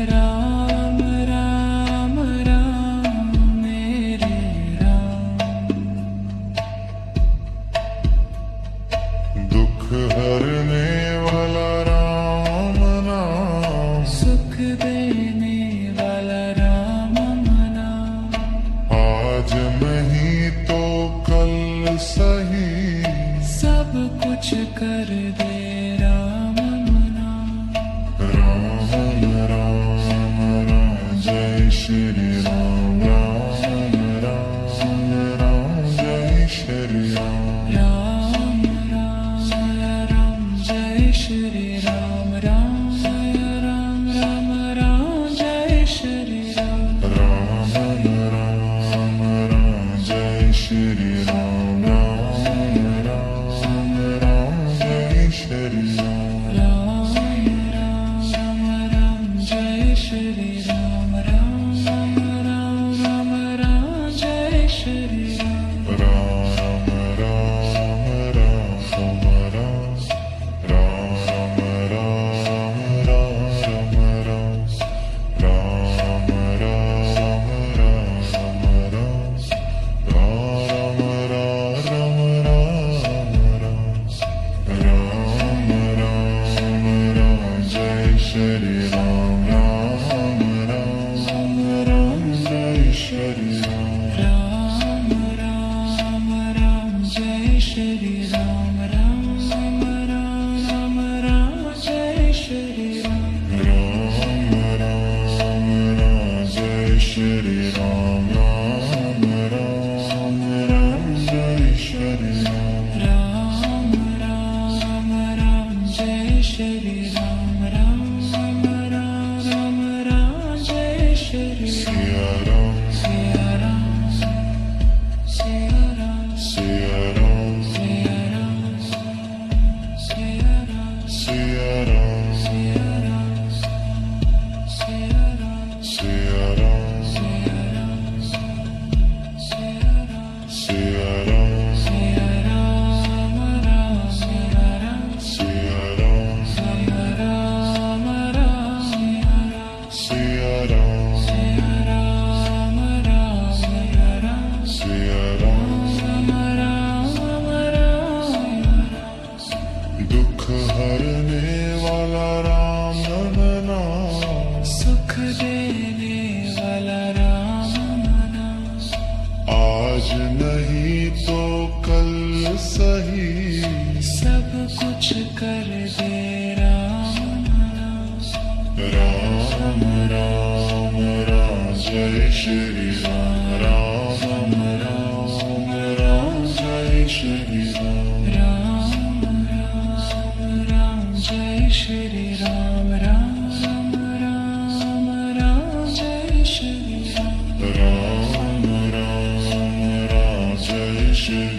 राम राम राम मेरे राम। दुख हरने वाला राम नाम, सुख देने वाला राम नाम। आज नहीं तो कल सही, सब कुछ कर दे राम नाम। राम राम राम जय श्री राम, राम राम राम जय श्री राम। राम राम राम जय श्री राम। राम राम राम राम जय श्री राम। राम राम राम जय श्री राम, राम राम राम जय श्री राम। राम राम राम जय श्री राम। राम राम राम जय श्री राम। राम राम राम राम राम राम राम राम राम जय श्री राम, राम राम राम जय श्री राम। राम राम राम जय श्री राम। राम राम राम जय श्री राम। राम राम राम जय श्री राम, राम राम राम जय श्री राम। राम राम राम जय श्री राम। राम राम राम जय श्री राम। सिया राम, सिया राम, सिया राम, सिया राम, सिया राम, सिया राम, सिया राम, सिया राम, सिया राम, सिया राम, सिया राम, सिया राम, सिया राम, सिया राम राम, सिया राम, सिया राम, सिया राम राम, सिया राम, सिया राम, सिया राम राम, सिया राम, सिया राम। राम राम राम। दुख हरने वाला राम नाम, सुख देने वाला राम नाम। आज नहीं तो कल सही, सब कुछ कर दे राम नाम। राम राम राम जय श्री राम, राम राम राम जय श्री राम। राम राम राम जय श्री राम। राम राम राम जय श्री राम। राम राम राम जय श्री